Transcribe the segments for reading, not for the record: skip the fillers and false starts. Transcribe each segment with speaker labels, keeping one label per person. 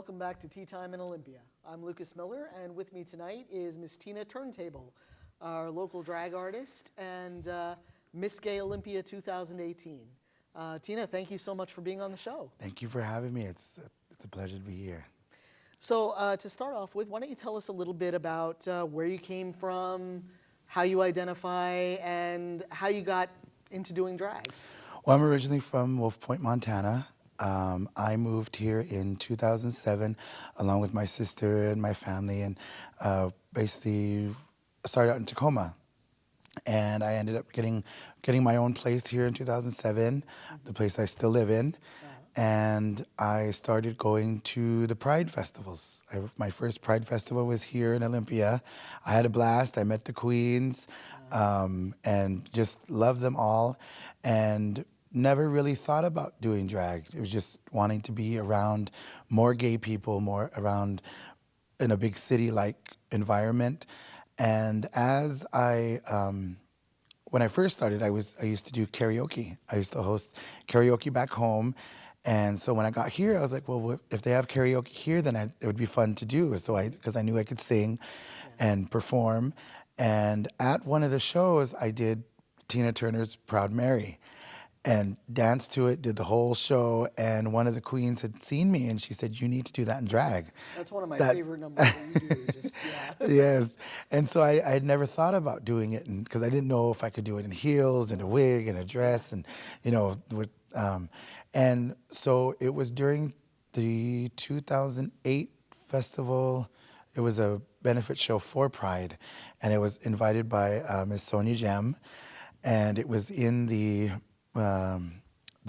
Speaker 1: welcome back to Tea Time in Olympia. I'm Lucas Miller, and with me tonight is Miss Tina Turntable, our local drag artist, and Miss Gay Olympia 2018. Tina, thank you so much for being on the show.
Speaker 2: Thank you for having me. It's a pleasure to be here.
Speaker 1: So to start off with, why don't you tell us a little bit about where you came from, how you identify, and how you got into doing drag?
Speaker 2: Well, I'm originally from Wolf Point, Montana. I moved here in 2007 along with my sister and my family, and basically started out in Tacoma. And I ended up getting my own place here in 2007, the place I still live in. And I started going to the Pride festivals. My first Pride festival was here in Olympia. I had a blast. I met the queens, and just loved them all, and never really thought about doing drag. It was just wanting to be around more gay people, more around in a big city-like environment. And as when I first started, I used to do karaoke. I used to host karaoke back home. And so when I got here, I was like, well, if they have karaoke here, then it would be fun to do. So because I knew I could sing and perform. And at one of the shows, I did Tina Turner's Proud Mary and danced to it, did the whole show. And one of the queens had seen me, and she said, you need to do that in drag.
Speaker 1: That's one of my favorite numbers that you do.
Speaker 2: Yes. And so I had never thought about doing it, because I didn't know if I could do it in heels and a wig and a dress, and, and so it was during the 2008 festival. It was a benefit show for Pride, and it was invited by Miss Sonia Jem, and it was in the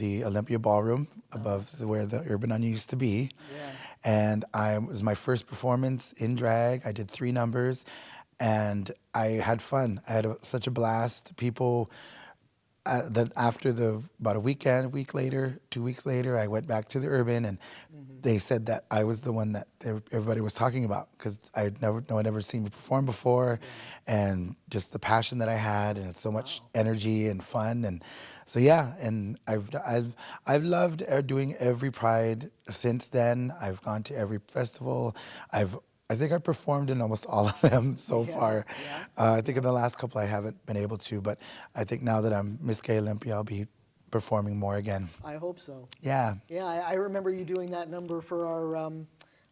Speaker 2: Olympia Ballroom above where the Urban Onion used to be.
Speaker 1: Yeah.
Speaker 2: And it was my first performance in drag. I did 3 numbers, and I had fun. I had such a blast. People, after about a week later, 2 weeks later, I went back to the Urban, and they said that I was the one that everybody was talking about, because no one had ever seen me perform before, and just the passion that I had, and so much energy and fun, and so yeah. And I've loved doing every Pride since then. I've gone to every festival. I think I performed in almost all of them so far.
Speaker 1: Yeah.
Speaker 2: I think in the last couple I haven't been able to, but I think now that I'm Miss Gay Olympia, I'll be performing more again.
Speaker 1: I hope so.
Speaker 2: Yeah.
Speaker 1: Yeah, I remember you doing that number for our, I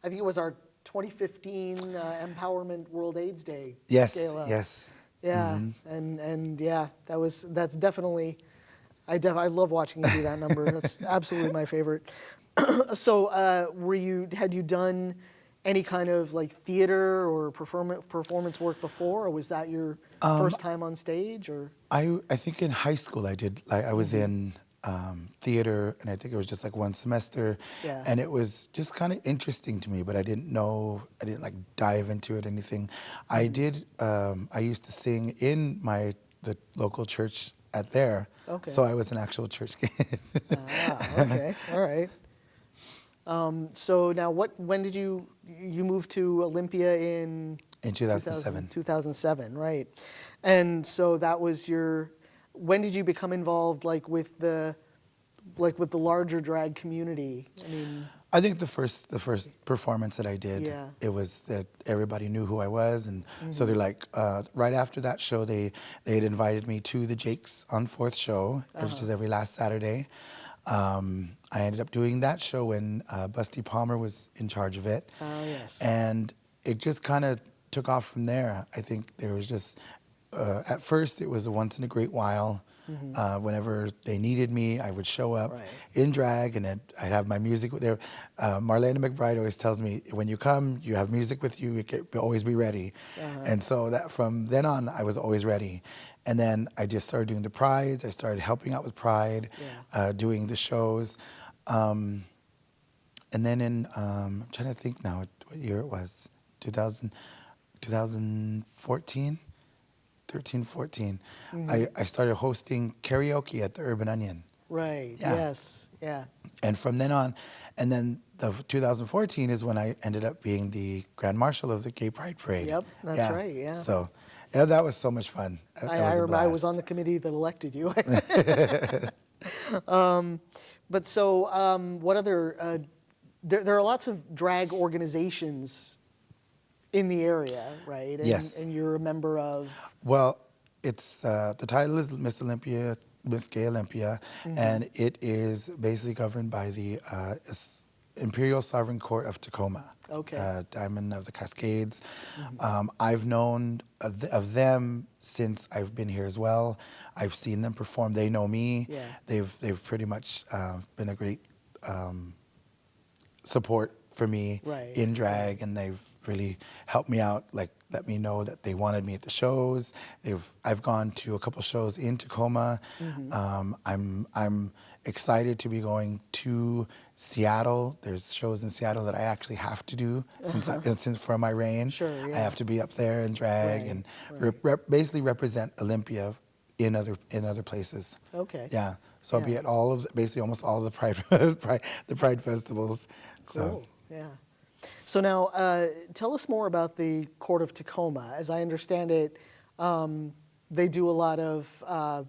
Speaker 1: think it was our 2015 Empowerment World AIDS Day gala.
Speaker 2: Yes.
Speaker 1: Yeah, and yeah, that's definitely, I love watching you do that number. That's absolutely my favorite. So, had you done any kind of like theater or performance work before, or was that your first time on stage? Or
Speaker 2: I think in high school I did. I was in theater, and I think it was just like one semester.
Speaker 1: Yeah.
Speaker 2: And it was just kind of interesting to me, but I didn't like dive into it or anything. I did. I used to sing in the local church at there.
Speaker 1: Okay.
Speaker 2: So I was an actual church kid.
Speaker 1: Okay, all right. So now, when did you moved to Olympia in
Speaker 2: 2007.
Speaker 1: 2007, right? And so that was when did you become involved, like with the larger drag community? I mean,
Speaker 2: I think the first performance that I did,
Speaker 1: Yeah.
Speaker 2: it was that everybody knew who I was, and so they're like, right after that show, they had invited me to the Jake's on 4th show, which is every last Saturday. I ended up doing that show when Busty Palmer was in charge of it.
Speaker 1: Oh, yes.
Speaker 2: And it just kind of took off from there. I think there was just, at first it was a once in a great while. Whenever they needed me, I would show up in drag, and I'd have my music there. Marlena McBride always tells me, when you come, you have music with you, always be ready. And so that from then on, I was always ready. And then I just started doing the Prides. I started helping out with Pride, doing the shows. And then I'm trying to think now what year it was, 2014? 13, 14. I started hosting karaoke at the Urban Onion.
Speaker 1: Right,
Speaker 2: Yeah.
Speaker 1: yes, yeah.
Speaker 2: And from then on, and then 2014 is when I ended up being the Grand Marshal of the Gay Pride Parade.
Speaker 1: Yep, that's right, yeah.
Speaker 2: So, yeah, that was so much fun.
Speaker 1: I remember I was on the committee that elected you. But so, what other there are lots of drag organizations in the area, right?
Speaker 2: Yes.
Speaker 1: And you're a member of.
Speaker 2: Well, it's the title is Miss Olympia, Miss Gay Olympia, and it is basically governed by the Imperial Sovereign Court of Tacoma,
Speaker 1: Okay.
Speaker 2: Diamond of the Cascades. I've known of them since I've been here as well. I've seen them perform. They know me.
Speaker 1: Yeah.
Speaker 2: They've pretty much been a great support for me
Speaker 1: Right,
Speaker 2: in drag, and they've really helped me out, like let me know that they wanted me at the shows. I've gone to a couple shows in Tacoma. I'm excited to be going to Seattle. There's shows in Seattle that I actually have to do since for my reign.
Speaker 1: Sure,
Speaker 2: I
Speaker 1: yeah.
Speaker 2: have to be up there and drag
Speaker 1: Right,
Speaker 2: and
Speaker 1: right.
Speaker 2: basically represent Olympia in other places.
Speaker 1: Okay.
Speaker 2: Yeah. So I'll be
Speaker 1: Yeah.
Speaker 2: at basically almost all of the pride festivals. So
Speaker 1: Cool. Yeah. So now, tell us more about the Court of Tacoma. As I understand it, they do a lot of.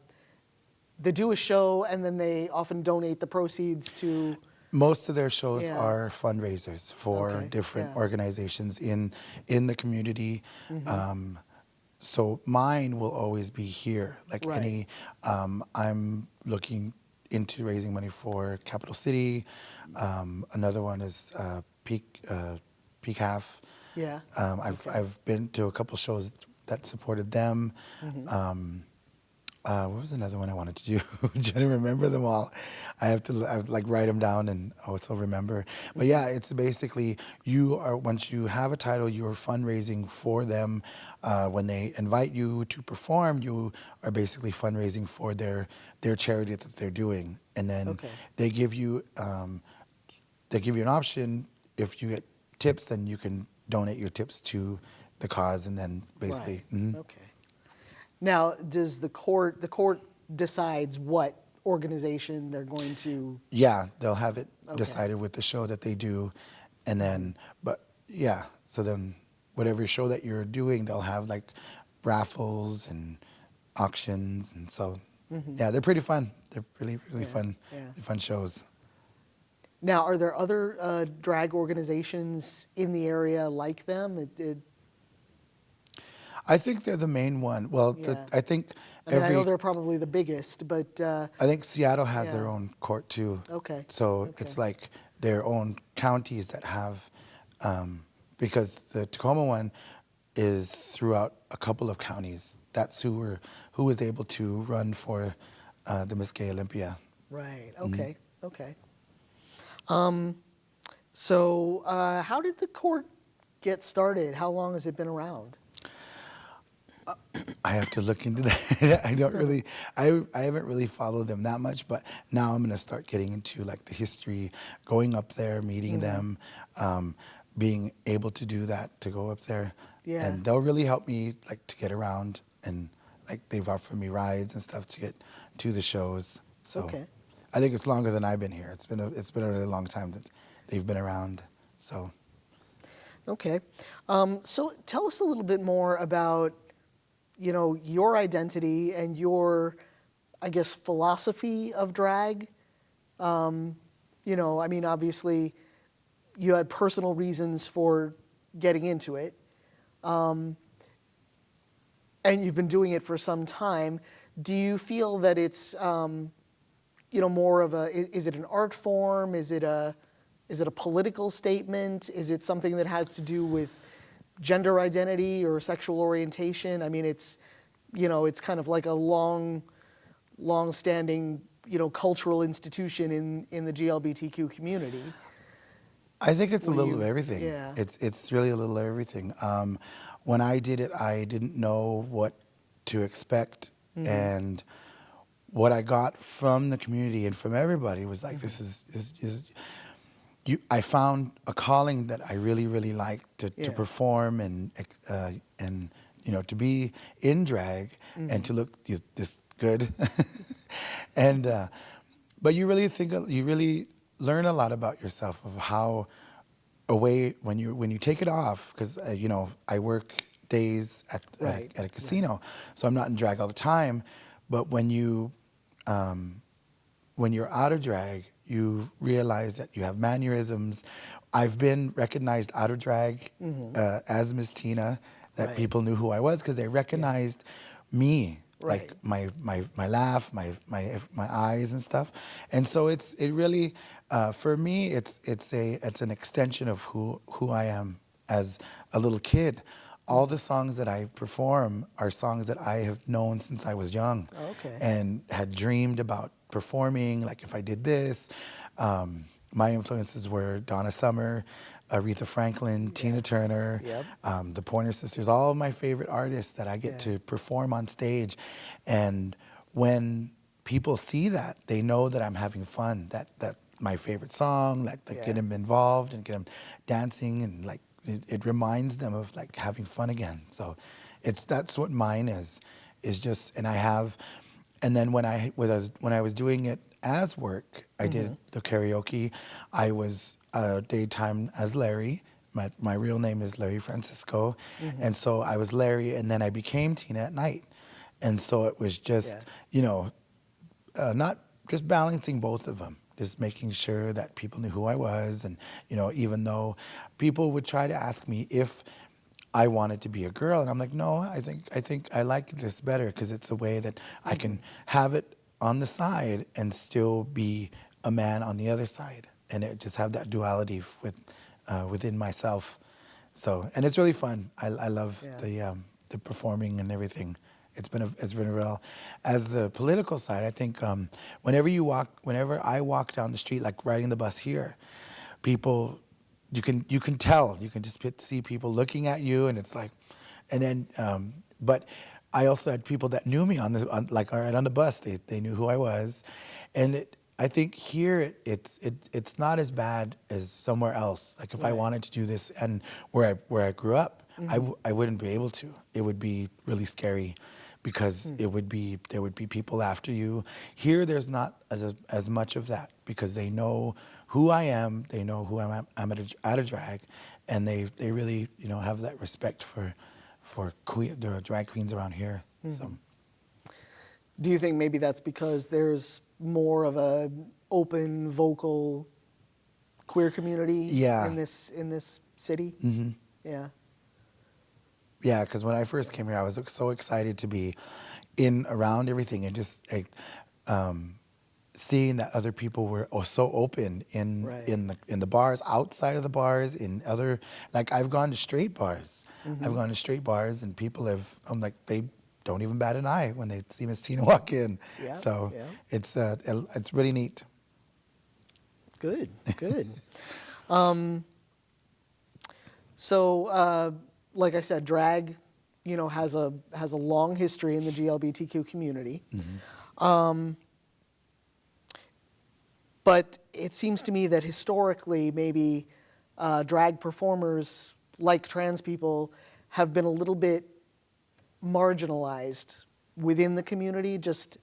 Speaker 1: They do a show, and then they often donate the proceeds to.
Speaker 2: most of their shows
Speaker 1: Yeah.
Speaker 2: are fundraisers for
Speaker 1: Okay.
Speaker 2: different
Speaker 1: Yeah.
Speaker 2: organizations in the community. So mine will always be here. Like
Speaker 1: Right.
Speaker 2: I'm looking into raising money for Capital City. Another one is Peak Half.
Speaker 1: Yeah. Okay.
Speaker 2: I've been to a couple shows that supported them.
Speaker 1: Mm-hmm.
Speaker 2: What was another one I wanted to do? Trying to remember them all. I like write them down and also remember. But yeah, it's basically once you have a title, you're fundraising for them. When they invite you to perform, you are basically fundraising for their charity that they're doing, and then
Speaker 1: Okay.
Speaker 2: they give you an option. If you get tips, then you can donate your tips to the cause, and then basically.
Speaker 1: Right. Okay. Now, does the court decides what organization they're going to?
Speaker 2: Yeah, they'll have it
Speaker 1: Okay.
Speaker 2: decided with the show that they do, and then, but yeah, so then whatever show that you're doing, they'll have like raffles and auctions, and so yeah, they're pretty fun. They're really
Speaker 1: Yeah.
Speaker 2: fun,
Speaker 1: Yeah.
Speaker 2: fun shows.
Speaker 1: Now, are there other drag organizations in the area like them?
Speaker 2: I think they're the main one. Well,
Speaker 1: Yeah.
Speaker 2: I think
Speaker 1: I mean, I know they're probably the biggest, but
Speaker 2: I think Seattle has their
Speaker 1: yeah.
Speaker 2: own court too.
Speaker 1: Okay.
Speaker 2: So
Speaker 1: Okay.
Speaker 2: it's like their own counties that have, because the Tacoma one is throughout a couple of counties. That's who was able to run for the Miss Gay Olympia.
Speaker 1: Right. Okay. Okay. So, how did the court get started? How long has it been around?
Speaker 2: I have to look into that. I don't really, I haven't really followed them that much, but now I'm gonna start getting into like the history, going up there, meeting them, being able to do that, to go up there,
Speaker 1: Yeah.
Speaker 2: and they'll really help me like to get around, and like they've offered me rides and stuff to get to the shows. So
Speaker 1: Okay.
Speaker 2: I think it's longer than I've been here. It's been a really long time that they've been around. So
Speaker 1: Okay. So tell us a little bit more about, your identity and your, I guess, philosophy of drag. I mean, obviously, you had personal reasons for getting into it, and you've been doing it for some time. Do you feel that it's, more of is it an art form? Is it a political statement? Is it something that has to do with gender identity or sexual orientation? I mean, it's kind of like a long-standing, cultural institution in the GLBTQ community.
Speaker 2: I think it's a
Speaker 1: What do
Speaker 2: little of
Speaker 1: you-
Speaker 2: everything.
Speaker 1: yeah.
Speaker 2: It's really a little of everything. When I did it, I didn't know what to expect, and what I got from the community and from everybody was like, this is I found a calling that I really liked to
Speaker 1: Yeah.
Speaker 2: perform and to be in drag and to look this good, and but you really learn a lot about yourself of how when you take it off, because I work days
Speaker 1: Right.
Speaker 2: at a casino, so I'm not in drag all the time, but when you're out of drag, you realize that you have mannerisms. I've been recognized out of drag as Miss Tina, that
Speaker 1: Right.
Speaker 2: people knew who I was because they recognized me,
Speaker 1: Right.
Speaker 2: like my laugh, my eyes and stuff. And so it really for me it's an extension of who I am as a little kid. All the songs that I perform are songs that I have known since I was young
Speaker 1: Okay.
Speaker 2: and had dreamed about performing, like if I did this. My influences were Donna Summer, Aretha Franklin, Tina Turner,
Speaker 1: Yep.
Speaker 2: the Pointer Sisters, all of my favorite artists that I get
Speaker 1: Yeah.
Speaker 2: to perform on stage. And when people see that, they know that I'm having fun, that my favorite song, like that get
Speaker 1: Yeah.
Speaker 2: them involved and get them dancing and like it reminds them of like having fun again. So that's what mine is just, and I have, and then when I was doing it as work, I did the karaoke. I was daytime as Larry. My real name is Larry Francisco, and so I was Larry, and then I became Tina at night, and so it was
Speaker 1: Yeah.
Speaker 2: just not just balancing both of them, just making sure that people knew who I was, and even though people would try to ask me if I wanted to be a girl, and I'm like, no, I think I like this better because it's a way that I can have it on the side and still be a man on the other side, and it just have that duality within myself. So, and it's really fun. I love
Speaker 1: Yeah.
Speaker 2: the performing and everything. It's been a real, as the political side. I think whenever I walk down the street, like riding the bus here, people, you can tell, you can just see people looking at you, and it's like, and then, but I also had people that knew me like right on the bus. They knew who I was, and I think here it's not as bad as somewhere else. Like if I
Speaker 1: Right.
Speaker 2: wanted to do this and where I grew up, I wouldn't be able to. It would be really scary because there would be people after you. Here, there's not as much of that because they know who I am. They know who I'm at a drag, and they really have that respect for the drag queens around here. So
Speaker 1: Do you think maybe that's because there's more of a open, vocal queer community
Speaker 2: yeah,
Speaker 1: in this city? Yeah.
Speaker 2: yeah. Because when I first came here, I was so excited to be in around everything and just like, seeing that other people were so open in
Speaker 1: Right.
Speaker 2: in the bars, outside of the bars, in other, like I've gone to straight bars. I've gone to straight bars and people I'm like, they don't even bat an eye when they see Miss Tina walk in.
Speaker 1: Yeah.
Speaker 2: So
Speaker 1: Yeah.
Speaker 2: it's really neat.
Speaker 1: Good. Good. So, like I said, drag, has a long history in the GLBTQ community. But it seems to me that historically, maybe drag performers, like trans people, have been a little bit marginalized within the community, just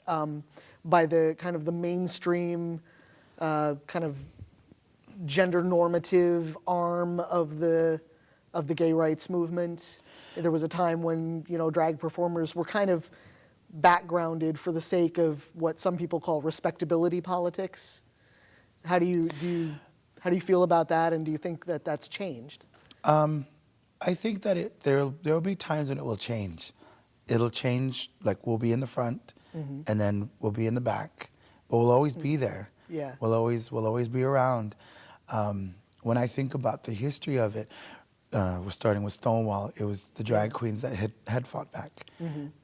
Speaker 1: by the kind of the mainstream kind of gender normative arm of the gay rights movement. There was a time when drag performers were kind of backgrounded for the sake of what some people call respectability politics. How do you feel about that, and do you think that that's changed?
Speaker 2: I think that there'll be times when it will change. It'll change, like we'll be in the front, and then we'll be in the back, but we'll always be there.
Speaker 1: Yeah.
Speaker 2: We'll always be around. When I think about the history of it, we're starting with Stonewall. It was the drag queens that had fought back,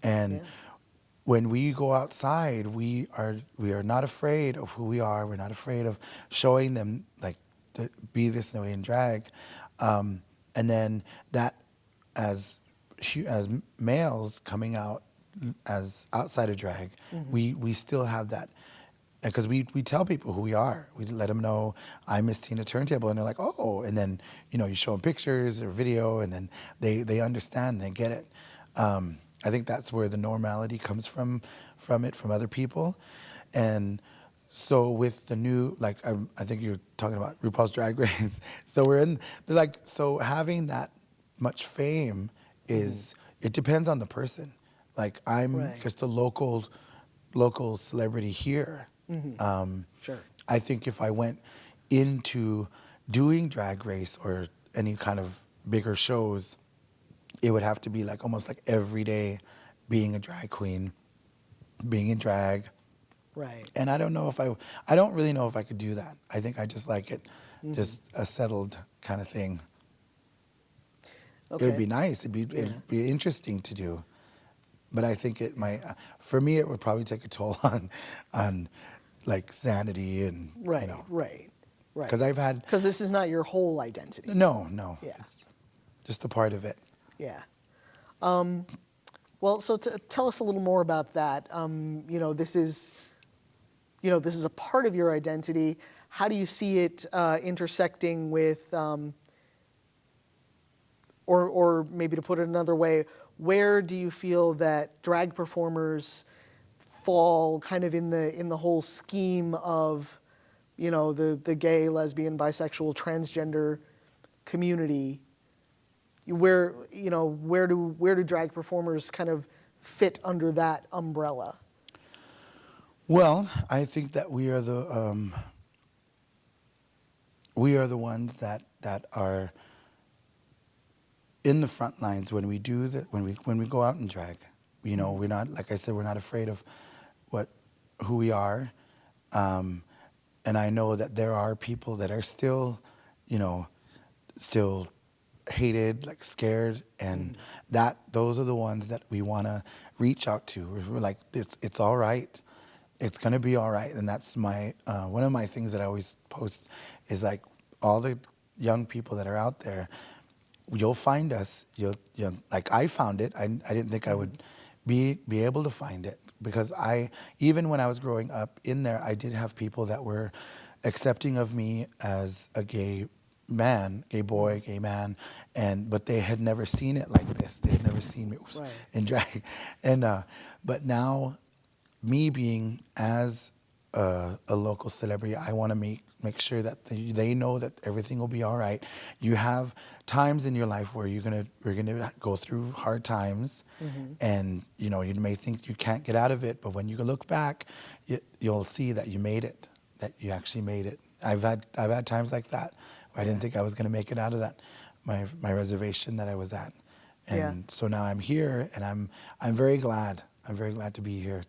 Speaker 2: and
Speaker 1: Yeah.
Speaker 2: when we go outside, we are not afraid of who we are. We're not afraid of showing them like to be this way in drag, and then that as males coming out as outside of drag, we still have that. Because we tell people who we are. We let them know, I'm Miss Tina Turntable, and they're like, oh. And then, you show them pictures or video, and then they understand, they get it. I think that's where the normality comes from other people. And so with the new, like, I think you're talking about RuPaul's Drag Race. So so having that much fame it depends on the person. Like, I'm
Speaker 1: Right.
Speaker 2: just a local celebrity here.
Speaker 1: Sure.
Speaker 2: I think if I went into doing Drag Race or any kind of bigger shows, it would have to be like almost like every day being a drag queen, being in drag.
Speaker 1: Right.
Speaker 2: And I don't really know if I could do that. I think I just like it,
Speaker 1: Hmm.
Speaker 2: just a settled kind of thing. It would
Speaker 1: Okay.
Speaker 2: be nice.
Speaker 1: Yeah.
Speaker 2: It'd be interesting to do. But I think it
Speaker 1: Yeah.
Speaker 2: might, for me, it would probably take a toll on like sanity and, you
Speaker 1: Right.
Speaker 2: know,
Speaker 1: Right.
Speaker 2: because
Speaker 1: Right.
Speaker 2: I've had,
Speaker 1: Because this is not your whole identity.
Speaker 2: no,
Speaker 1: Yeah.
Speaker 2: it's just a part of it.
Speaker 1: Yeah. Well, so tell us a little more about that. This is a part of your identity. How do you see it intersecting with, or maybe to put it another way, where do you feel that drag performers fall kind of in the whole scheme of, the gay, lesbian, bisexual, transgender community? Where do drag performers kind of fit under that umbrella?
Speaker 2: Well, I think that we are the ones that are in the front lines when we do that, when we go out and drag. You know, we're not, like I said, we're not afraid of what who we are. Um, and I know that there are people that are still, you know, still hated, like scared, and that those are the ones that we want to reach out to. We're like, it's all right, it's gonna be all right, and that's my one of my things that I always post is like all the young people that are out there. You'll find us. You'll like I found it. I didn't think I would be able to find it because even when I was growing up in there, I did have people that were accepting of me as a gay man, gay boy, gay man, but they had never seen it like this. They had never seen me
Speaker 1: Right.
Speaker 2: in drag, and but now me being as a local celebrity, I want to make sure that they know that everything will be all right. You have times in your life where you're gonna go through hard times, and you know you may think you can't get out of it, but when you look back, you'll see that you made it, that you actually made it. I've had times like that where I didn't
Speaker 1: Yeah.
Speaker 2: think I was gonna make it out of that my reservation that I was at,
Speaker 1: Yeah.
Speaker 2: and so now I'm here, and I'm very glad. I'm very glad to be here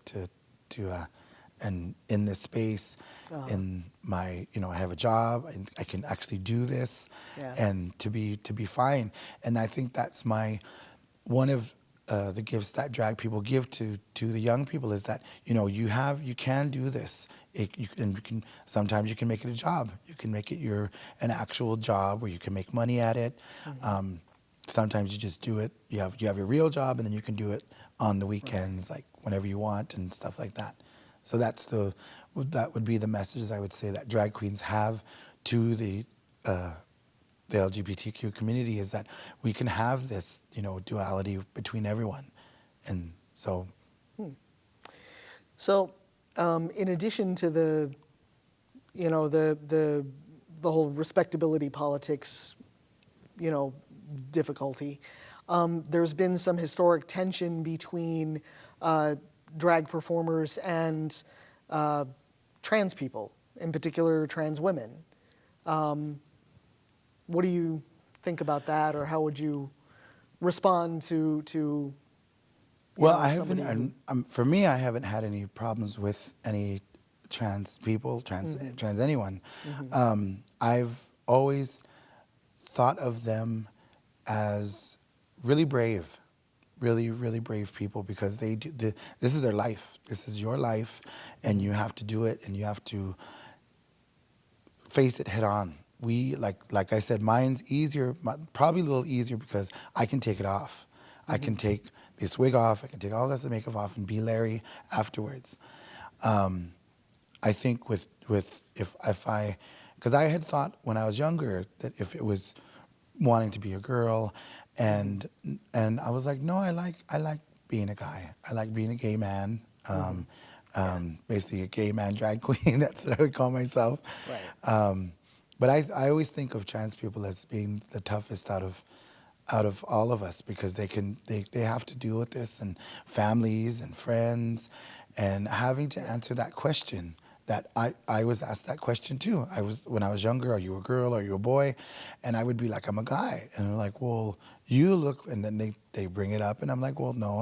Speaker 2: and in this space,
Speaker 1: Uh-huh.
Speaker 2: in my, I have a job, and I can actually do this,
Speaker 1: Yeah.
Speaker 2: and to be fine. And I think that's one of the gifts that drag people give to the young people is that you can do this. You can sometimes you can make it a job. You can make it an actual job where you can make money at it. Um, Sometimes you just do it. You have your real job, and then you can do it on the
Speaker 1: Right.
Speaker 2: weekends, like whenever you want and stuff like that. So that would be the message I would say that drag queens have to uh, the LGBTQ community is that we can have this, duality between everyone, and so
Speaker 1: So, in addition to the whole respectability politics, you know, difficulty, there's been some historic tension between drag performers and trans people, in particular trans women. What do you think about that, or how would you respond to
Speaker 2: well, I haven't.
Speaker 1: somebody who?
Speaker 2: For me, I haven't had any problems with any trans people, trans anyone. I've always thought of them as really brave, really, really brave people because this is their life. This is your life, and you have to do it, and you have to face it head on. Like I said, mine's easier, probably a little easier because I can take it off. I can take this wig off. I can take all this makeup off and be Larry afterwards. Um, I think if I, because I had thought when I was younger that if it was wanting to be a girl, and I was like, no, I like being a guy. I like being a gay man. Basically a gay man drag queen. That's what I would call myself.
Speaker 1: Right.
Speaker 2: Um, but I always think of trans people as being the toughest out of all of us because they have to deal with this and families and friends and having to answer that question that I was asked that question too. When I was younger, are you a girl? Are you a boy? And I would be like, I'm a guy. And they're like, well, you look, and then they bring it up, and I'm like, well, no,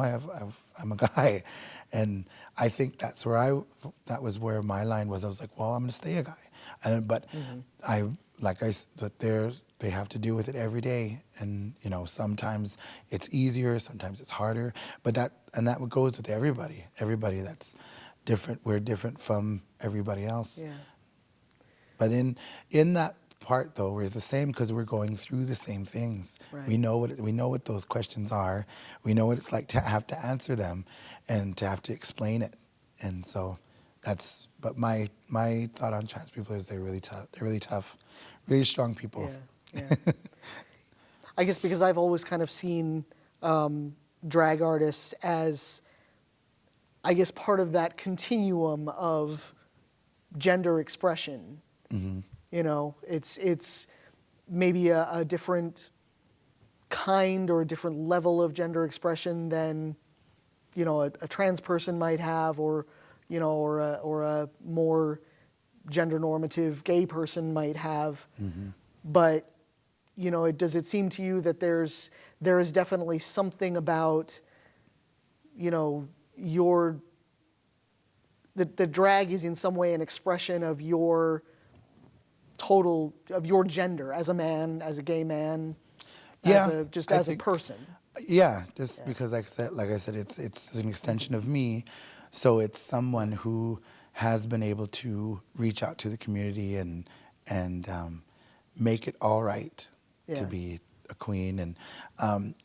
Speaker 2: I'm a guy. And I think that was where my line was. I was like, well, I'm going to stay a guy. But they have to deal with it every day. And, sometimes it's easier, sometimes it's harder. But that goes with everybody. Everybody that's different. We're different from everybody else.
Speaker 1: Yeah.
Speaker 2: But in that part though, we're the same because we're going through the same things.
Speaker 1: Right.
Speaker 2: We know what those questions are. We know what it's like to have to answer them and to have to explain it. And so but my thought on trans people is they're really tough. They're really tough, really strong people.
Speaker 1: Yeah. Yeah. I guess because I've always kind of seen drag artists as, I guess, part of that continuum of gender expression.
Speaker 2: Mm-hmm.
Speaker 1: It's maybe a different kind or a different level of gender expression than, a trans person might have, or a more gender normative gay person might have.
Speaker 2: Mm-hmm.
Speaker 1: But, does it seem to you that there is definitely something about, the drag is in some way an expression of your gender as a man, as a gay man, as a person.
Speaker 2: Yeah, because like I said, it's an extension of me. So it's someone who has been able to reach out to the community and make it all right to be a queen, and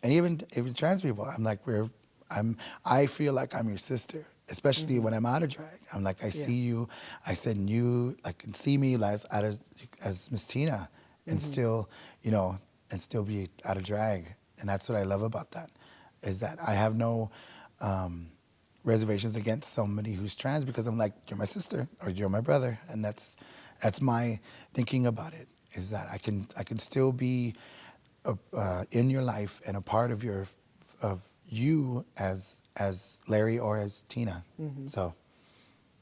Speaker 2: even trans people. I'm like I feel like I'm your sister, especially when I'm out of drag. I'm like, I see you, I said you like can see me as Miss Tina, and still be out of drag, and that's what I love about that, is that I have no reservations against somebody who's trans, because I'm like, you're my sister or you're my brother, and that's my thinking about it, is that I can still be in your life and a part of you as Larry or as Tina. So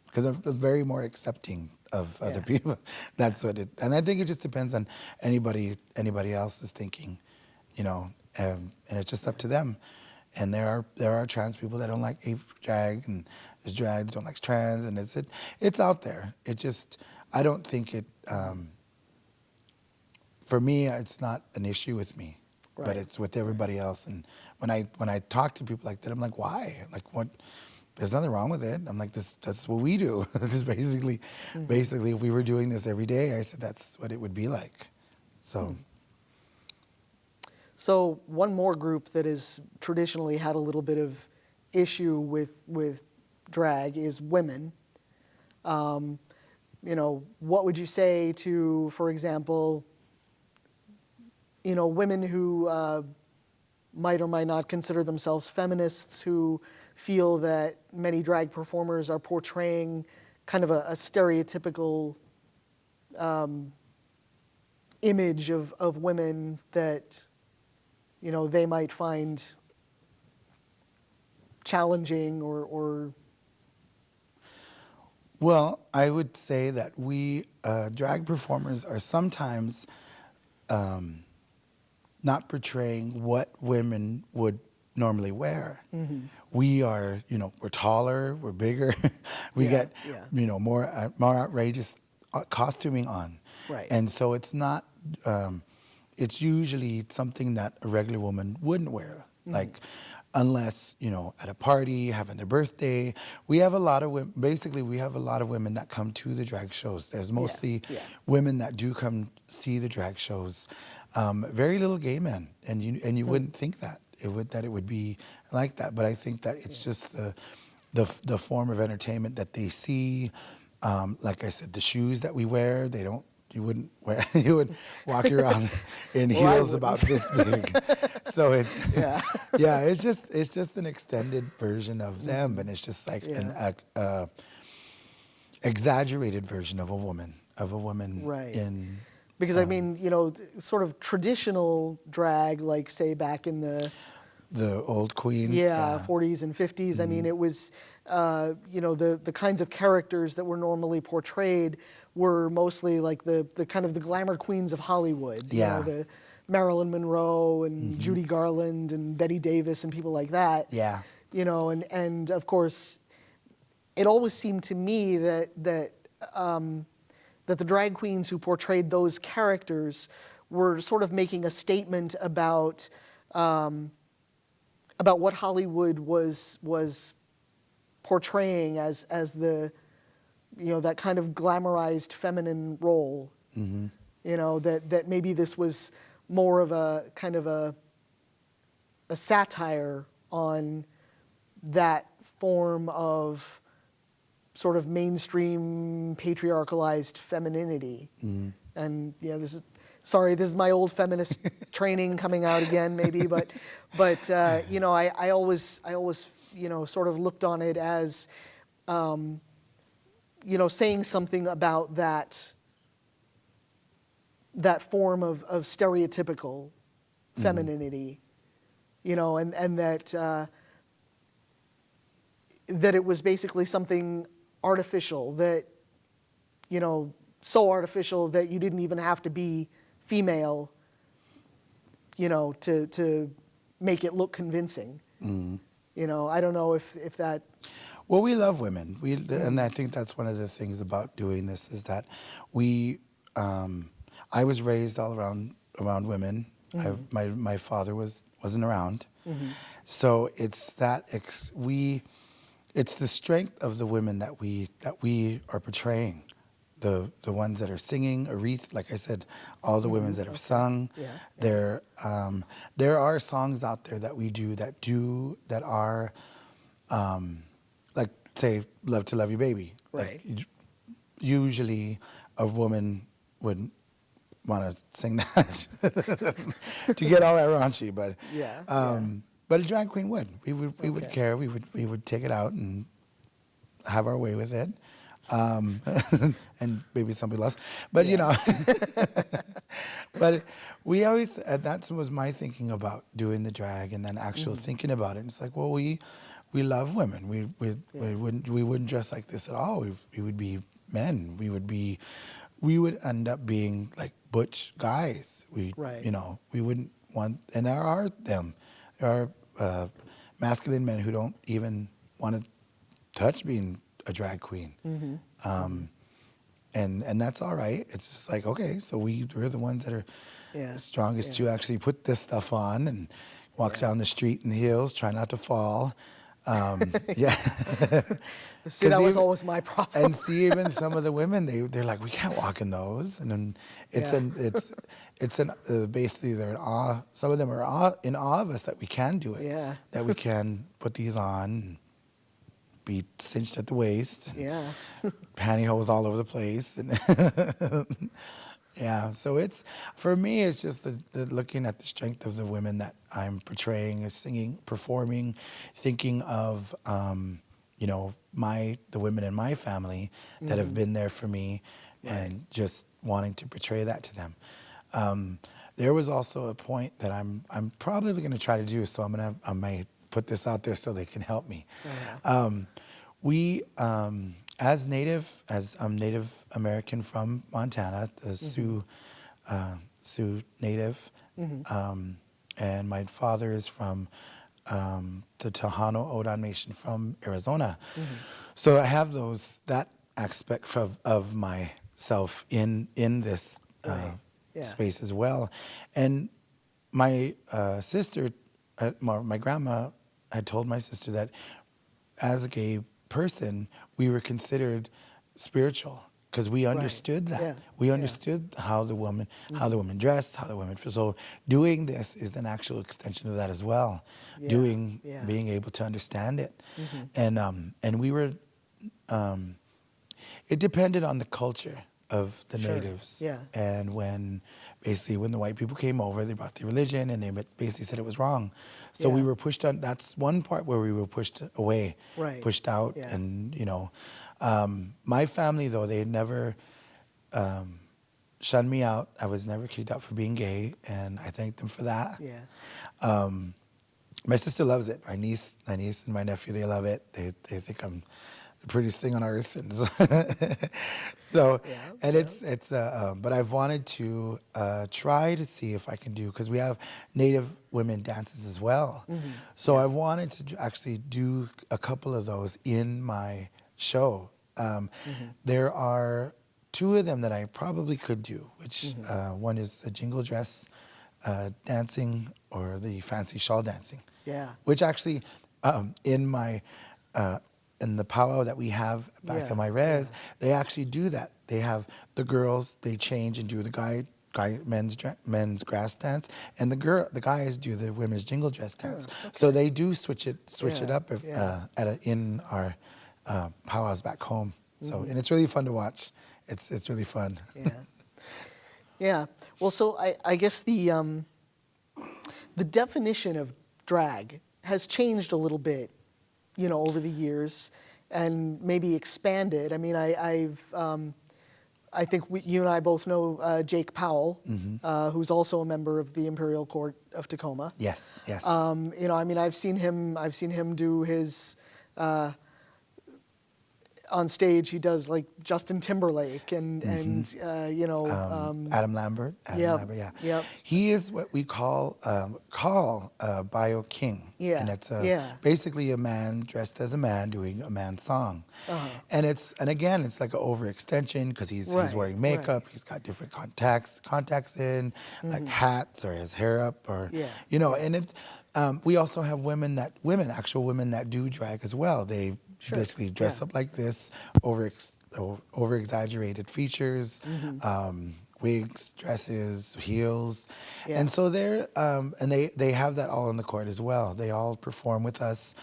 Speaker 2: because I'm very more accepting of other people. That's what and I think it just depends on anybody else's thinking, and it's just up to them. And there are trans people that don't like drag, and there's drag that don't like trans, and it's out there. It just, I don't think it, for me, it's not an issue with me, but it's with everybody else. And when I talk to people like that, I'm like, why? Like, what? There's nothing wrong with it. I'm like, that's what we do. This is basically, if we were doing this every day, I said that's what it would be like. So.
Speaker 1: So one more group that has traditionally had a little bit of issue with drag is women. What would you say to, for example, women who might or might not consider themselves feminists, who feel that many drag performers are portraying kind of a stereotypical image of women that they might find challenging or...
Speaker 2: Well, I would say that we drag performers are sometimes not portraying what women would normally wear. We are, we're taller, we're bigger, we get, more outrageous costuming on.
Speaker 1: Right.
Speaker 2: And so it's not, it's usually something that a regular woman wouldn't wear. Like, unless, at a party, having their birthday. We have a lot of women, basically we have a lot of women that come to the drag shows. There's mostly women that do come see the drag shows. Very little gay men, and you wouldn't think that it would be like that. But I think that it's just the form of entertainment that they see. Like I said, the shoes that we wear, you wouldn't wear, you would walk around in heels about this big. So it's it's just an extended version of them, and it's just like an exaggerated version of a woman
Speaker 1: Right.
Speaker 2: in.
Speaker 1: Because I mean, sort of traditional drag, like say back in the
Speaker 2: the old queens.
Speaker 1: Yeah, 40s and 50s. I mean, it was, the kinds of characters that were normally portrayed were mostly like the kind of the glamour queens of Hollywood.
Speaker 2: Yeah.
Speaker 1: The Marilyn Monroe and Judy Garland and Betty Davis and people like that.
Speaker 2: Yeah.
Speaker 1: And of course, it always seemed to me that the drag queens who portrayed those characters were sort of making a statement about what Hollywood was portraying as the that kind of glamorized feminine role. That maybe this was more of a kind of a satire on that form of sort of mainstream patriarchalized femininity. And this is my old feminist training coming out again, maybe, but I always sort of looked on it as saying something about that form of stereotypical femininity, and that it was basically something artificial, that so artificial that you didn't even have to be female, to make it look convincing. I don't know if that.
Speaker 2: Well, we love women. And I think that's one of the things about doing this is that I was raised all around women. My father wasn't around, so it's it's the strength of the women that we are portraying. The ones that are singing, Aretha, like I said, all the women that have sung.
Speaker 1: Yeah.
Speaker 2: There are songs out there that we do that are like, say, "Love to Love You, Baby."
Speaker 1: Right.
Speaker 2: Like, usually, a woman would want to sing that to get all that raunchy, but but a drag queen would. We would care. We would take it out and have our way with it. And maybe somebody else, but but we always, that was my thinking about doing the drag, and then actual thinking about it. And it's like, well, we love women. We wouldn't dress like this at all. We would be men. We would end up being like butch guys. We wouldn't want, and there are masculine men who don't even want to touch being a drag queen. And that's all right. It's just like, okay, so we're the ones that are strongest to actually put this stuff on and walk down the street in heels, try not to fall.
Speaker 1: See, that was always my problem.
Speaker 2: And see, even some of the women, they're like, we can't walk in those. And then basically they're in awe. Some of them are in awe of us that we can do it.
Speaker 1: Yeah.
Speaker 2: That we can put these on and be cinched at the waist.
Speaker 1: Yeah.
Speaker 2: Pantyhose all over the place. And so for me, it's just the looking at the strength of the women that I'm portraying, singing, performing, thinking of, the women in my family that have been there for me, and just wanting to portray that to them. There was also a point that I'm probably going to try to do, so I might put this out there so they can help me. We, as Native American from Montana, the Sioux Native, and my father is from the Tejano Oda Nation from Arizona. So I have that aspect of myself in this space as well. And my sister, my grandma had told my sister that as a gay person, we were considered spiritual because we understood that.
Speaker 1: Yeah.
Speaker 2: We understood how the woman dressed, how the woman feels. So doing this is an actual extension of that as well. Being able to understand it, and we were. It depended on the culture of the natives.
Speaker 1: Yeah.
Speaker 2: And when the white people came over, they brought the religion, and they basically said it was wrong. So we were pushed on. That's one part where we were pushed away, pushed out, and my family, though, they had never shunned me out. I was never kicked out for being gay, and I thank them for that. My sister loves it. My niece and my nephew, they love it. They think I'm the prettiest thing on earth, and so, so
Speaker 1: Yeah,
Speaker 2: and
Speaker 1: yeah.
Speaker 2: but I've wanted to try to see if I can do because we have Native women dances as well. So
Speaker 1: Yeah.
Speaker 2: I wanted to actually do a couple of those in my show. There are two of them that I probably could do, which one is the jingle dress dancing or the fancy shawl dancing,
Speaker 1: Yeah.
Speaker 2: which actually in my uh, in the powwow that we have back in
Speaker 1: Yeah.
Speaker 2: my
Speaker 1: Yeah.
Speaker 2: res, they actually do that. They have the girls, they change and do the men's grass dance, and the guys do the women's jingle dress
Speaker 1: Huh,
Speaker 2: dance. So
Speaker 1: okay.
Speaker 2: they do switch it
Speaker 1: Yeah.
Speaker 2: up if,
Speaker 1: Yeah.
Speaker 2: in our powwows back home. So and it's really fun to watch. It's really fun.
Speaker 1: Yeah. Yeah. Well, so I guess the definition of drag has changed a little bit, over the years, and maybe expanded. I mean, I think you and I both know Jake Powell, who's also a member of the Imperial Court of Tacoma.
Speaker 2: Yes, yes.
Speaker 1: I mean, I've seen him do his on stage. He does like Justin Timberlake and
Speaker 2: Adam Lambert. Adam
Speaker 1: yep,
Speaker 2: Lambert, yeah.
Speaker 1: yep,
Speaker 2: He is what we call a bio king, and
Speaker 1: yeah,
Speaker 2: it's
Speaker 1: yeah,
Speaker 2: basically a man dressed as a man doing a man's song,
Speaker 1: uh-huh.
Speaker 2: and again it's like an overextension because he's
Speaker 1: Right,
Speaker 2: wearing
Speaker 1: right,
Speaker 2: makeup, he's got different contacts in, like hats or his hair up or
Speaker 1: yeah, yeah,
Speaker 2: and it. We also have actual women that do drag as well. They
Speaker 1: sure,
Speaker 2: basically
Speaker 1: yeah,
Speaker 2: dress up like this, over exaggerated features, wigs, dresses, heels,
Speaker 1: yeah,
Speaker 2: and so they have that all in the court as well. They all perform with us,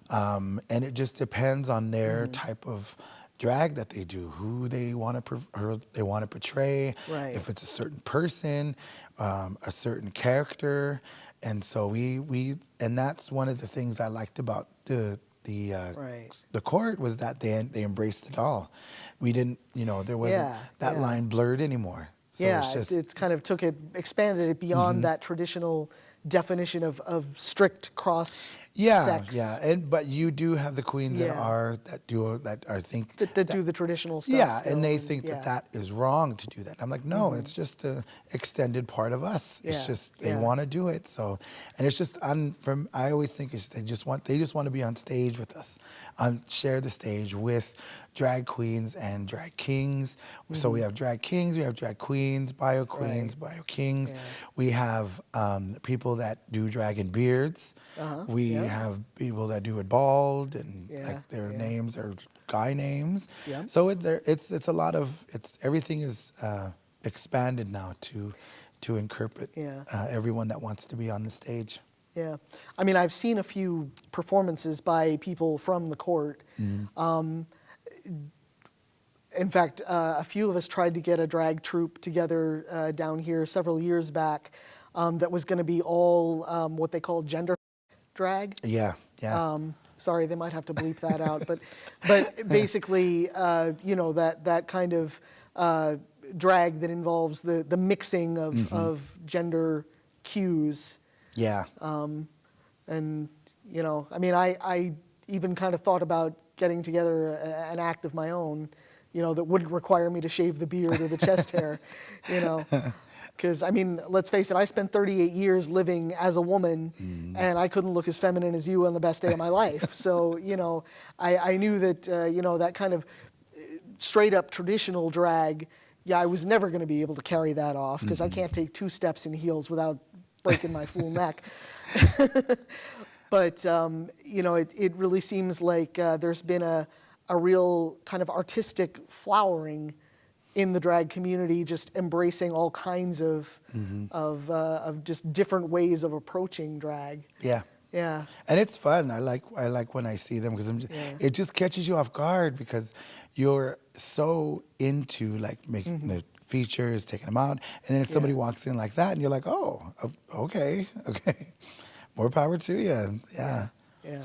Speaker 2: and it just depends on their type of drag that they do, who they want to portray,
Speaker 1: right,
Speaker 2: if it's a certain person, a certain character, and so and that's one of the things I liked about
Speaker 1: right,
Speaker 2: the court was that they embraced it all. We didn't, there wasn't
Speaker 1: yeah,
Speaker 2: that
Speaker 1: yeah.
Speaker 2: line blurred anymore. So it's
Speaker 1: Yeah,
Speaker 2: just
Speaker 1: it's kind of expanded it beyond that traditional definition of strict cross
Speaker 2: yeah,
Speaker 1: sex.
Speaker 2: but you do have the queens
Speaker 1: Yeah,
Speaker 2: that are think
Speaker 1: that
Speaker 2: that
Speaker 1: do the traditional stuff
Speaker 2: yeah, and
Speaker 1: still,
Speaker 2: they
Speaker 1: and
Speaker 2: think that
Speaker 1: yeah,
Speaker 2: that is wrong to do that. I'm like, no, it's just a extended part of us. It's
Speaker 1: yeah,
Speaker 2: just they
Speaker 1: yeah,
Speaker 2: want to do it. So, and it's just from I always think they just want to be on stage with us, share the stage with drag queens and drag kings. So we have drag kings, we have drag queens, bio
Speaker 1: right,
Speaker 2: queens, bio kings.
Speaker 1: yeah,
Speaker 2: We have people that do drag in beards. We
Speaker 1: yeah,
Speaker 2: have people that do it bald and
Speaker 1: yeah,
Speaker 2: like their
Speaker 1: yeah,
Speaker 2: names are guy names.
Speaker 1: yeah,
Speaker 2: So it's a lot of everything is expanded now to incorporate
Speaker 1: yeah,
Speaker 2: everyone that wants to be on the stage.
Speaker 1: yeah. I mean, I've seen a few performances by people from the court. In fact, a few of us tried to get a drag troupe together down here several years back that was going to be all what they call gender drag.
Speaker 2: Yeah, yeah.
Speaker 1: Sorry, they might have to bleep that out, but basically, that kind of drag that involves the mixing of gender cues,
Speaker 2: Yeah.
Speaker 1: and I mean, I even kind of thought about getting together an act of my own, that wouldn't require me to shave the beard or the chest hair, you know. Because, I mean, let's face it, I spent 38 years living as a woman, and I couldn't look as feminine as you on the best day of my life. So, I knew that, that kind of straight up traditional drag, yeah, I was never going to be able to carry that off, because I can't take 2 steps in heels without breaking my fool neck. But, it really seems like there's been a real kind of artistic flowering in the drag community, just embracing all kinds of just different ways of approaching drag.
Speaker 2: Yeah.
Speaker 1: Yeah.
Speaker 2: And it's fun. I like when I see them because
Speaker 1: Yeah.
Speaker 2: it just catches you off guard because you're so into like making the features, taking them out, and then if somebody
Speaker 1: Yeah.
Speaker 2: walks in like that, and you're like, oh, okay, more power to you.
Speaker 1: Yeah.
Speaker 2: Yeah.
Speaker 1: Yeah.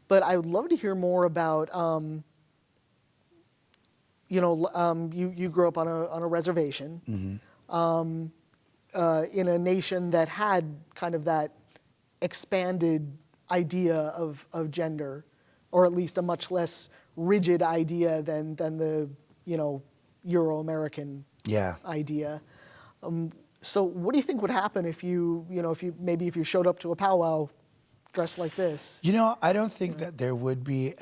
Speaker 1: But I would love to hear more about, you grew up on a reservation, in a nation that had kind of that expanded idea of gender, or at least a much less rigid idea than the, you know, Euro-American
Speaker 2: Yeah.
Speaker 1: idea. So what do you think would happen if you know, if you showed up to a powwow dressed like this?
Speaker 2: You know, I don't think that there would be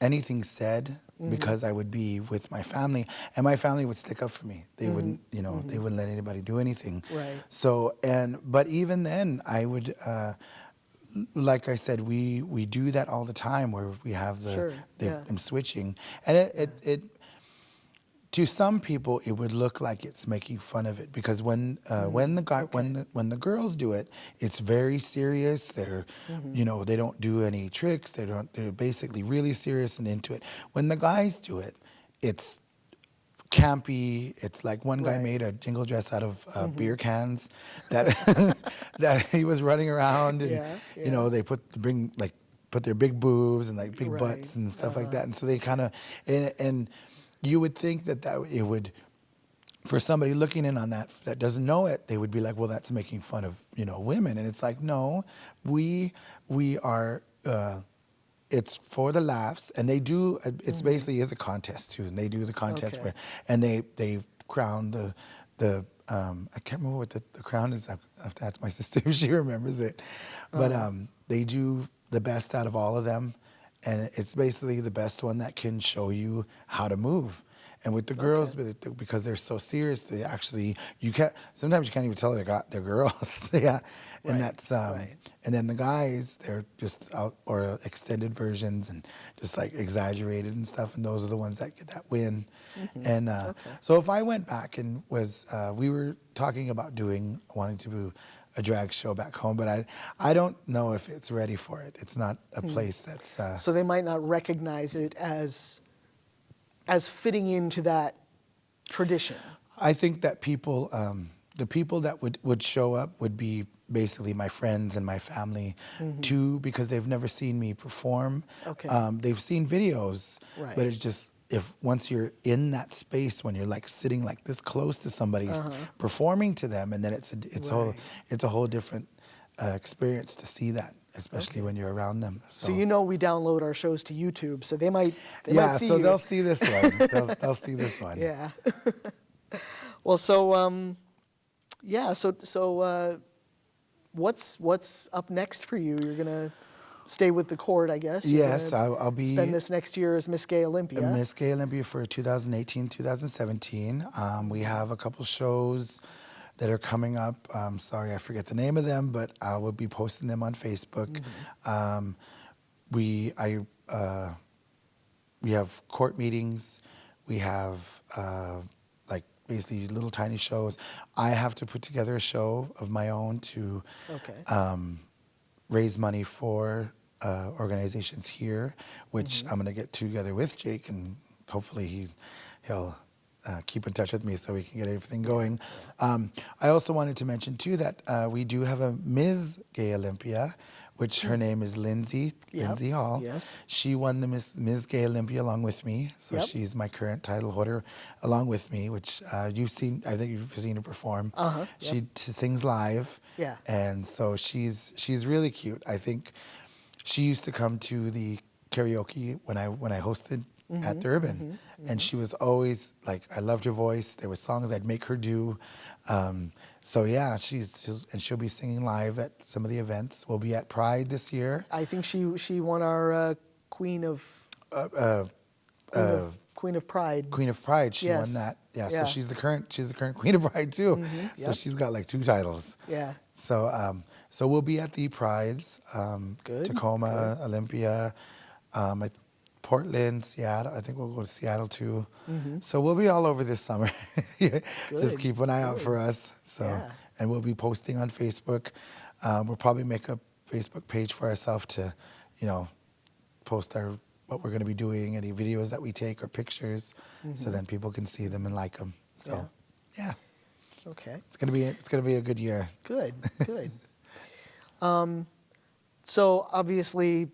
Speaker 2: anything said because I would be with my family, and my family would stick up for me. They wouldn't, you know, they wouldn't let anybody do anything.
Speaker 1: Right.
Speaker 2: So, but even then, I would, like I said, we do that all the time where we have
Speaker 1: Sure. Yeah.
Speaker 2: them switching, and it to some people it would look like it's making fun of it because when the girls do it, it's very serious. They're you know, they don't do any tricks. They're basically really serious and into it. When the guys do it, it's campy. It's like one guy
Speaker 1: Right.
Speaker 2: made a jingle dress out of beer cans that that he was running around, and
Speaker 1: Yeah,
Speaker 2: you know, they put their big boobs and like big
Speaker 1: Right.
Speaker 2: butts and stuff like that, and so they kind of and you would think that it would, for somebody looking in on that doesn't know it, they would be like, well, that's making fun of, you know, women, and it's like, no, we are. It's for the laughs, and they do. It's basically is a contest too, and they do the contest
Speaker 1: Okay.
Speaker 2: where, and they crown the I can't remember what the crown is. I have to ask my sister if she remembers it, but they do the best out of all of them, and it's basically the best one that can show you how to move. And with the girls, because they're so serious, they actually sometimes you can't even tell they're girls. Yeah, and
Speaker 1: Right,
Speaker 2: that's
Speaker 1: right.
Speaker 2: and then the guys, they're just out or extended versions and just like exaggerated and stuff, and those are the ones that get that win. And so if I went back and we were talking about wanting to do a drag show back home, but I don't know if it's ready for it. It's not a place that's
Speaker 1: So they might not recognize it as fitting into that tradition.
Speaker 2: I think that the people that would show up would be basically my friends and my family too, because they've never seen me perform.
Speaker 1: Okay.
Speaker 2: They've seen videos,
Speaker 1: Right.
Speaker 2: but it's just once you're in that space, when you're like sitting like this close to somebody performing to them, and then it's
Speaker 1: Right.
Speaker 2: a whole different experience to see that, especially when you're around them.
Speaker 1: So you know we download our shows to YouTube, so they might see
Speaker 2: so
Speaker 1: you.
Speaker 2: they'll see this one. They'll see this one.
Speaker 1: Yeah. Well, so yeah, so what's up next for you? You're gonna stay with the court, I guess. You're
Speaker 2: Yes,
Speaker 1: gonna
Speaker 2: I'll be
Speaker 1: spend this next year as Miss Gay Olympia.
Speaker 2: Miss Gay Olympia for 2018, 2017. We have a couple shows that are coming up. Sorry, I forget the name of them, but I will be posting them on Facebook. We have court meetings. We have like basically little tiny shows. I have to put together a show of my own to raise money for organizations here, which I'm going to get together with Jake, and hopefully he'll keep in touch with me so we can get everything going. I also wanted to mention too that we do have a Ms. Gay Olympia, which her name is Lindsay Hall.
Speaker 1: Yes.
Speaker 2: She won the Ms. Gay Olympia along with me, so
Speaker 1: Yep.
Speaker 2: she's my current title holder along with me, which I think you've seen her perform.
Speaker 1: Yep.
Speaker 2: She sings live.
Speaker 1: Yeah.
Speaker 2: And so she's really cute. I think she used to come to the karaoke when I hosted at the Urban, and she was always like, I loved her voice. There were songs I'd make her do. So yeah, she'll be singing live at some of the events. We'll be at Pride this year.
Speaker 1: I think she won our Queen of Queen of Pride.
Speaker 2: Queen of Pride, she
Speaker 1: Yes.
Speaker 2: won that. Yeah,
Speaker 1: Yeah.
Speaker 2: so she's the current Queen of Pride too. So
Speaker 1: Yep.
Speaker 2: she's got like 2 titles.
Speaker 1: Yeah.
Speaker 2: So we'll be at the Prides,
Speaker 1: Good,
Speaker 2: Tacoma, Olympia, at Portland, Seattle. I think we'll go to Seattle too. So we'll be all over this summer. Just
Speaker 1: Good,
Speaker 2: keep an eye out for us. So,
Speaker 1: Yeah.
Speaker 2: and we'll be posting on Facebook. We'll probably make a Facebook page for ourselves to, you know, post what we're going to be doing, any videos that we take or pictures, so then people can see them and like them. So, yeah.
Speaker 1: Okay.
Speaker 2: It's gonna be a good year.
Speaker 1: Good. Good. So obviously,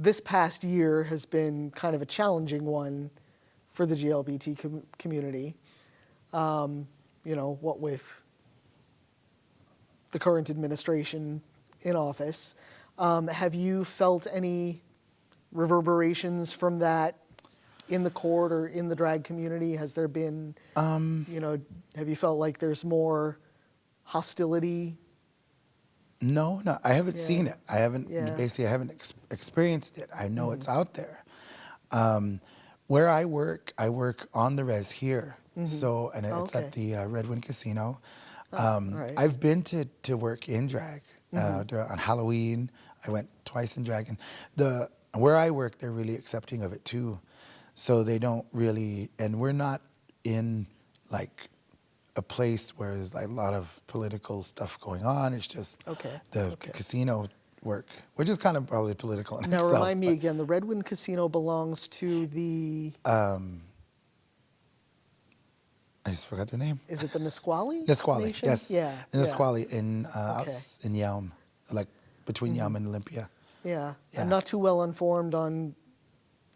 Speaker 1: this past year has been kind of a challenging one for the GLBT community. You know, what with the current administration in office. Have you felt any reverberations from that in the court or in the drag community? Has there been, have you felt like there's more hostility?
Speaker 2: No, I haven't seen it. I haven't,
Speaker 1: Yeah.
Speaker 2: basically, I haven't experienced it. I know it's out there. Where I work on the res here. So, and it's
Speaker 1: Okay.
Speaker 2: at the Redwood Casino.
Speaker 1: All right.
Speaker 2: I've been to work in drag on Halloween. I went twice in drag, and where I work, they're really accepting of it too. So they don't really, and we're not in like a place where there's like a lot of political stuff going on. It's just the casino work, which is kind of probably political in
Speaker 1: Now
Speaker 2: itself.
Speaker 1: remind me again, the Redwood Casino belongs to the,
Speaker 2: I just forgot their name.
Speaker 1: is it the Nisqually?
Speaker 2: Nisqually,
Speaker 1: Nation?
Speaker 2: yes.
Speaker 1: Yeah.
Speaker 2: The Nisqually in
Speaker 1: Okay.
Speaker 2: in Yelm, like between Yelm and Olympia.
Speaker 1: Yeah.
Speaker 2: Yeah.
Speaker 1: I'm not too well informed on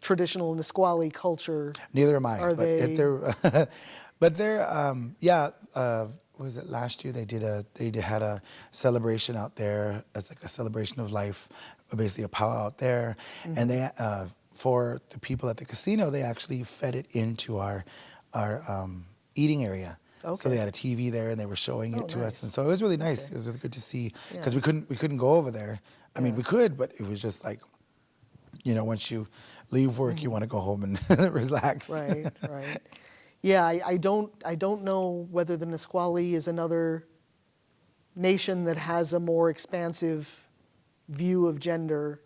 Speaker 1: traditional Nisqually culture.
Speaker 2: Neither am I.
Speaker 1: Are
Speaker 2: but
Speaker 1: they?
Speaker 2: But they're what was it last year? They had a celebration out there. It's like a celebration of life, basically a powwow out there, and they for the people at the casino, they actually fed it into our eating area. So
Speaker 1: Okay.
Speaker 2: they had a TV there, and they were showing it to
Speaker 1: nice.
Speaker 2: us, and so it was really nice.
Speaker 1: Okay.
Speaker 2: It was really good to see
Speaker 1: Yeah.
Speaker 2: because we couldn't go over there. I mean,
Speaker 1: Yeah.
Speaker 2: we could, but it was just like, once you leave work, you want to go home and relax.
Speaker 1: Right, right. Yeah, I don't know whether the Nisqually is another nation that has a more expansive view of gender.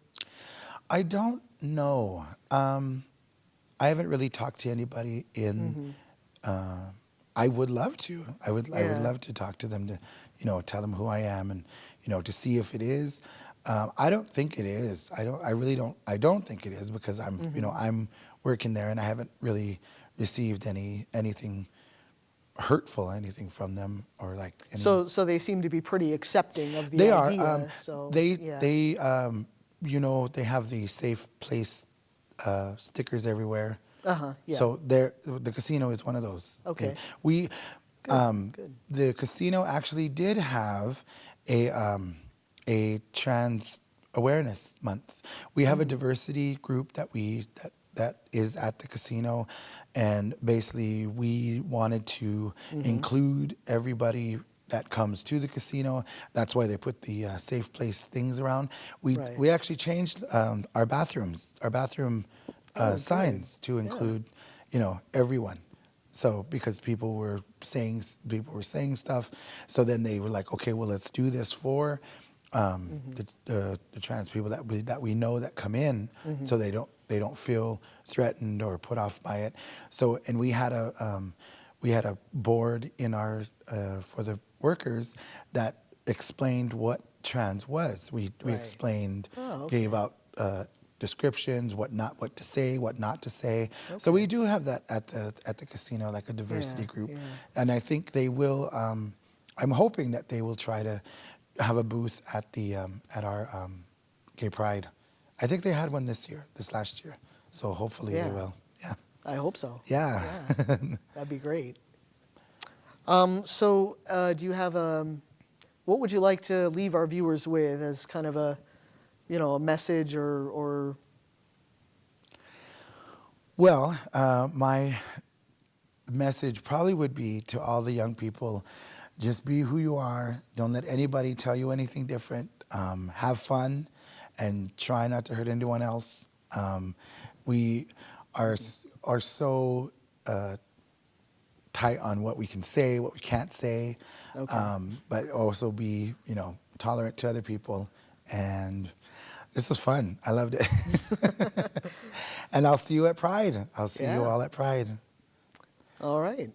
Speaker 2: I don't know. I haven't really talked to anybody in. I would love to. I would love to talk to them to, tell them who I am and, to see if it is. I don't think it is. I really don't. I don't think it is because I'm, I'm working there and I haven't really received anything hurtable, anything from them or like.
Speaker 1: So they seem to be pretty accepting of the
Speaker 2: They
Speaker 1: idea.
Speaker 2: are.
Speaker 1: So
Speaker 2: They have the safe place stickers everywhere.
Speaker 1: Yeah.
Speaker 2: So the casino is one of those.
Speaker 1: Okay.
Speaker 2: We,
Speaker 1: Good.
Speaker 2: the casino actually did have a trans awareness month. We have a diversity group that is at the casino, and basically we wanted to include everybody that comes to the casino. That's why they put the safe place things around. We actually changed our bathrooms, our bathroom signs to include, everyone. So because people were saying stuff, so then they were like, okay, well, let's do this for the trans people that we know that come in, so they don't feel threatened or put off by it. So, and we had a board in our for the workers that explained what trans was. We explained, gave out descriptions, what to say, what not to say. Okay. So we do have that at the casino, like a diversity group, and I think they will. I'm hoping that they will try to have a booth at the at our Gay Pride. I think they had one this last year. So hopefully they will. Yeah.
Speaker 1: I hope so.
Speaker 2: Yeah.
Speaker 1: That'd be great. So do you have what would you like to leave our viewers with as kind of a message or?
Speaker 2: Well, my message probably would be to all the young people, just be who you are. Don't let anybody tell you anything different. Have fun and try not to hurt anyone else. We are so tight on what we can say, what we can't say, but also be, tolerant to other people. And this was fun. I loved it. And I'll see you at Pride. I'll see you all at Pride.
Speaker 1: All right.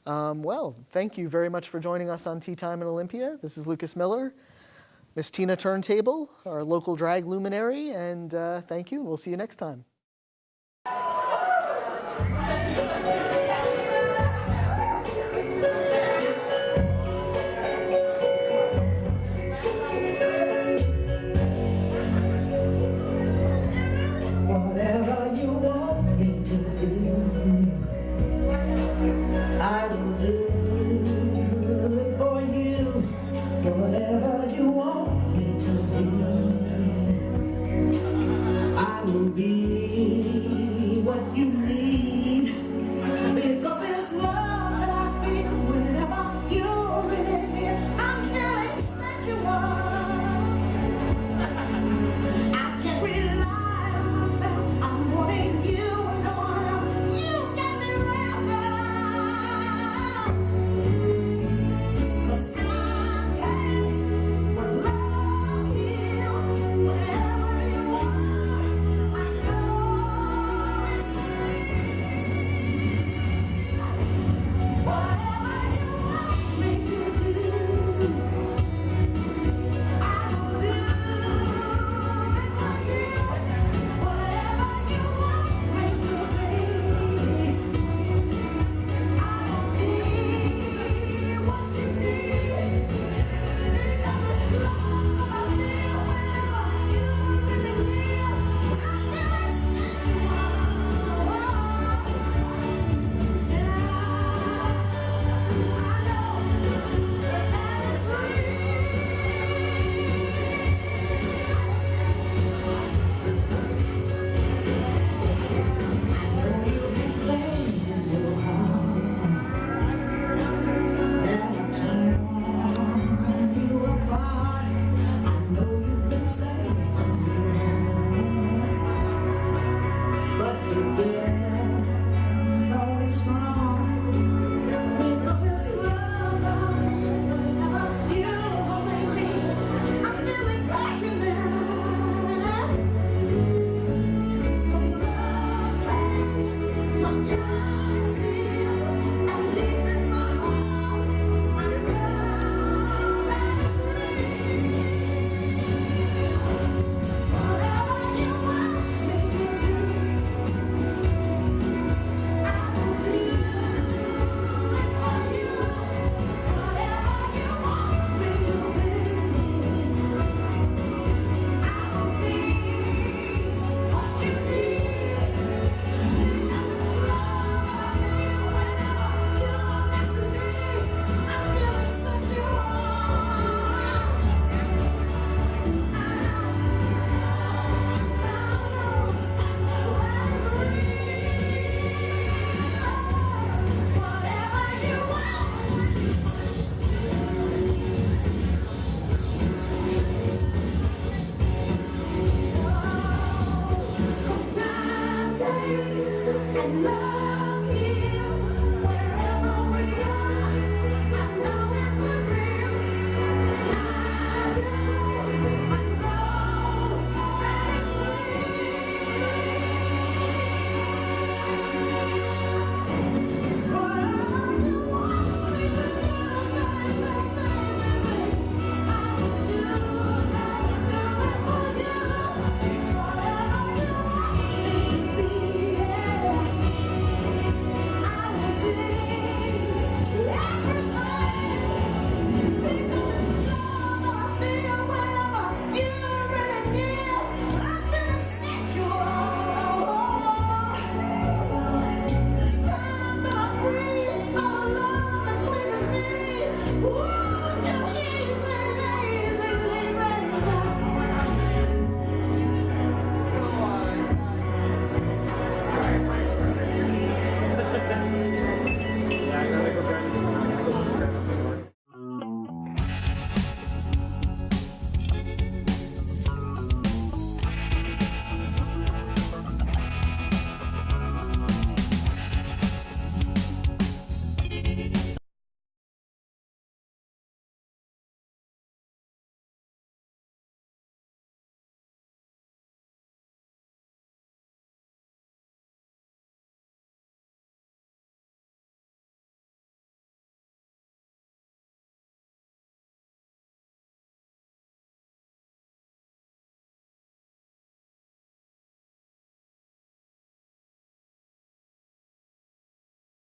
Speaker 1: Well, thank you very much for joining us on Tea Time in Olympia. This is Lucas Miller, Miss Tina Turntable, our local drag luminary, and thank you. We'll see you next time.
Speaker 3: Whatever you want me to do, I will do it for you. love.